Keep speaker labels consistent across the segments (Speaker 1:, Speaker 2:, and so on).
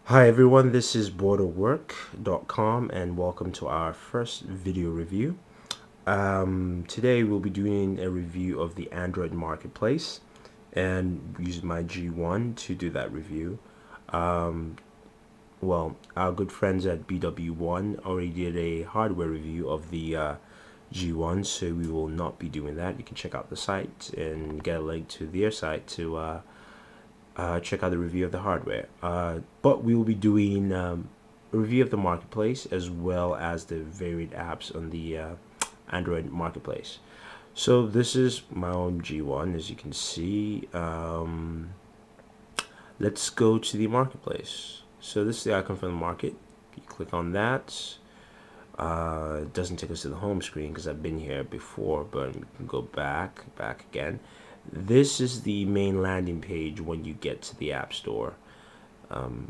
Speaker 1: Hi everyone, this is Booredatwork.com and welcome to our first video review. Today we'll be doing a review of the Android marketplace and use my G1 to do that review. Our good friends at BW1 already did a hardware review of the G1, so we will not be doing that. You can check out the site and get a link to their site to check out the review of the hardware. But we will be doing a review of the marketplace as well as the varied apps on the Android marketplace. So this is my own G1, as you can see. Let's go to the marketplace. So this is the icon for the market. You click on that. It doesn't take us to the home screen because I've been here before, but we can go back again. This is the main landing page when you get to the App Store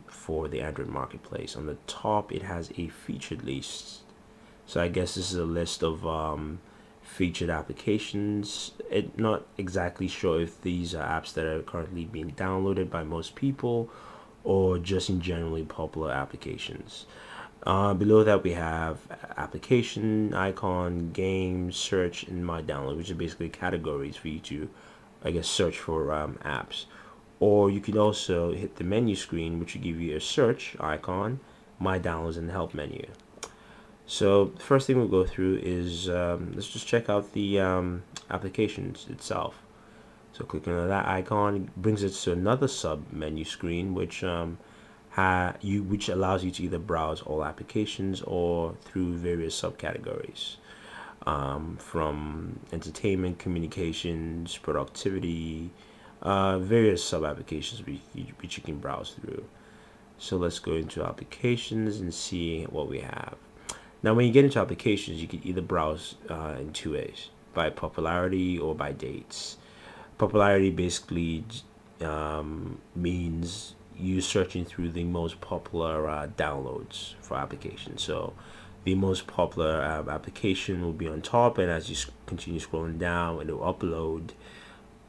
Speaker 1: for the Android marketplace. On the top, it has a featured list. So I guess this is a list of featured applications. Not exactly sure if these are apps that are currently being downloaded by most people or just in generally popular applications. Below that we have application icon, game, search, and my download, which are basically categories for you to, I guess, search for apps. Or you can also hit the menu screen, which will give you a search icon, my downloads, and the help menu. So the first thing we'll go through is let's just check out the applications itself. So clicking on that icon brings us to another sub menu screen, which which allows you to either browse all applications or through various subcategories, from entertainment, communications, productivity, various sub applications which you can browse through. So let's go into applications and see what we have. Now, when you get into applications, you can either browse in two ways: by popularity or by dates. Popularity basically means you searching through the most popular downloads for applications. So the most popular application will be on top, and as you continue scrolling down, it will upload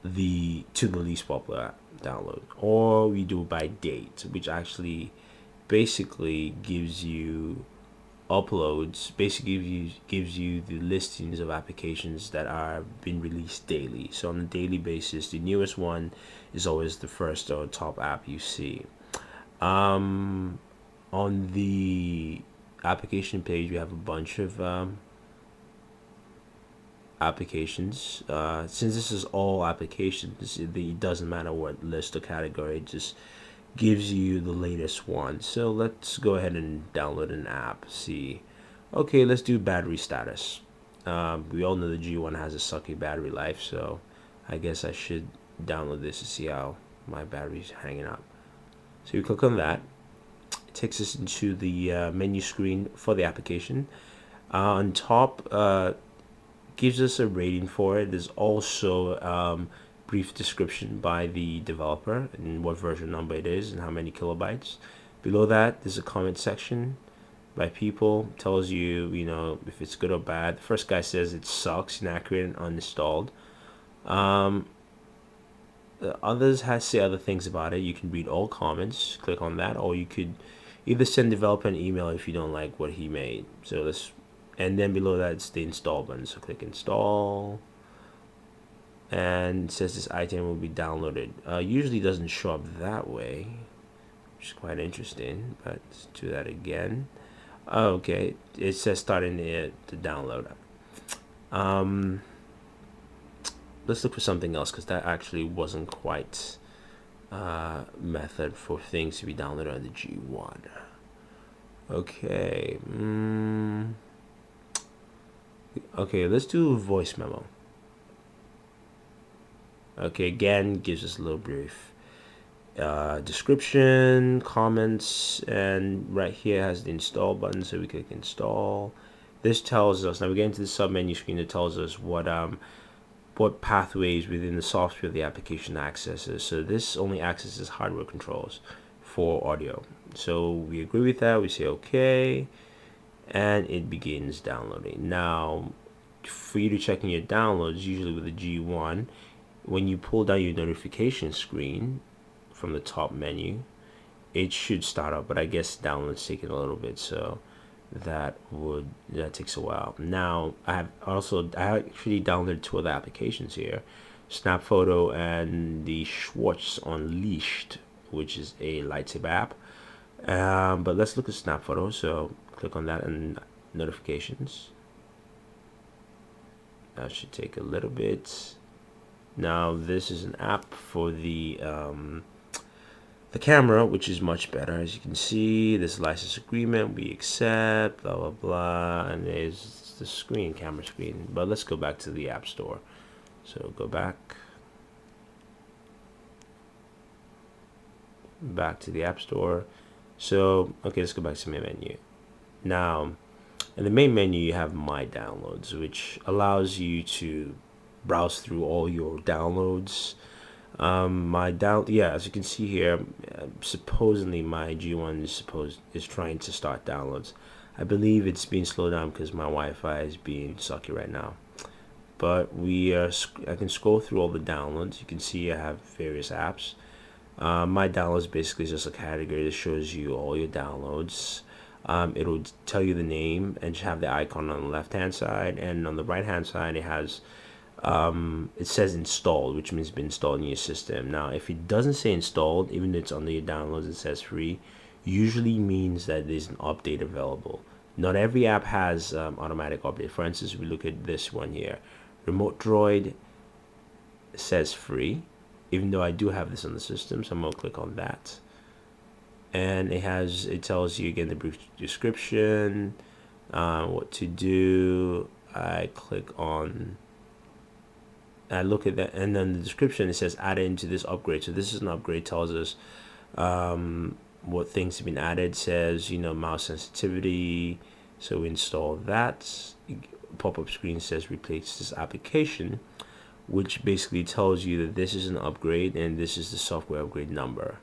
Speaker 1: to the least popular download. Or we do by date, which actually basically gives you uploads, basically gives you the listings of applications that are being released daily. So on a daily basis, the newest one is always the first or top app you see. On the application page, we have a bunch of applications. Since this is all applications, it doesn't matter what list or category, it just gives you the latest one. So let's go ahead and download an app. See, okay, let's do battery status. We all know the G1 has a sucky battery life, so I guess I should download this to see how my battery's hanging up. So you click on that. It takes us into the menu screen for the application. On top, gives us a rating for it. There's also brief description by the developer and what version number it is and how many kilobytes. Below that, there's a comment section by people. Tells you, if it's good or bad. The first guy says it sucks, inaccurate, and uninstalled. Others say other things about it. You can read all comments, click on that, or you could either send developer an email if you don't like what he made. So and then below that it's the install button. So click install, and it says this item will be downloaded. Usually doesn't show up that way, which is quite interesting, but let's do that again. Okay, it says starting the download. Let's look for something else because that actually wasn't quite method for things to be downloaded on the G1. Okay. Okay, let's do a voice memo. Okay, again, gives us a little brief description, comments, and right here has the install button, so we click install. This tells us, now we get into the sub menu screen that tells us what pathways within the software the application accesses. So this only accesses hardware controls for audio. So we agree with that, we say okay, and it begins downloading. Now, for you to check in your downloads, usually with the G1, when you pull down your notification screen from the top menu, it should start up, but I guess download's taking a little bit, so that takes a while. Now I actually downloaded two other applications here, Snap Photo and the Schwartz Unleashed, which is a lightsaber app. But let's look at Snap Photo. So click on that and notifications. That should take a little bit. Now this is an app for the camera, which is much better. As you can see, this license agreement, we accept, blah blah blah, and there's the camera screen. But let's go back to the App Store. So go back to the App Store. So okay, let's go back to the main menu. Now in the main menu you have My Downloads, which allows you to browse through all your downloads. As you can see here, supposedly my G1 is trying to start downloads. I believe it's being slowed down because my Wi-Fi is being sucky right now. But I can scroll through all the downloads. You can see I have various apps. My downloads basically is just a category that shows you all your downloads. It'll tell you the name and have the icon on the left hand side, and on the right hand side it has it says installed, which means it's been installed in your system. Now if it doesn't say installed, even if it's under your downloads, it says free, usually means that there's an update available. Not every app has automatic update. For instance, we look at this one here, Remote Droid, says free, even though I do have this on the system. So I'm gonna click on that, and it tells you again the brief description, what to do. I look at that, and then the description, it says add into this upgrade. So this is an upgrade, tells us what things have been added. Says mouse sensitivity, so we install that. Pop-up screen says replace this application, which basically tells you that this is an upgrade and this is the software upgrade number.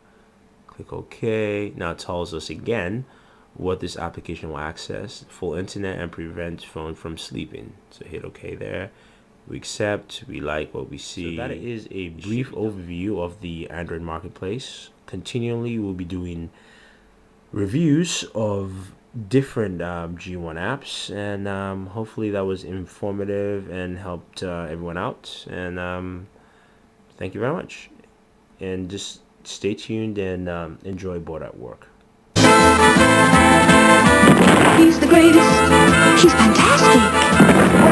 Speaker 1: Click OK. Now it tells us again what this application will access: full internet and prevent phone from sleeping. So hit OK there. We accept. We like what we see. So that is a brief overview of the Android marketplace. Continually, we'll be doing reviews of different G1 apps, and hopefully that was informative and helped everyone out. And thank you very much. And just stay tuned and enjoy Bored at Work.
Speaker 2: He's the greatest. He's fantastic.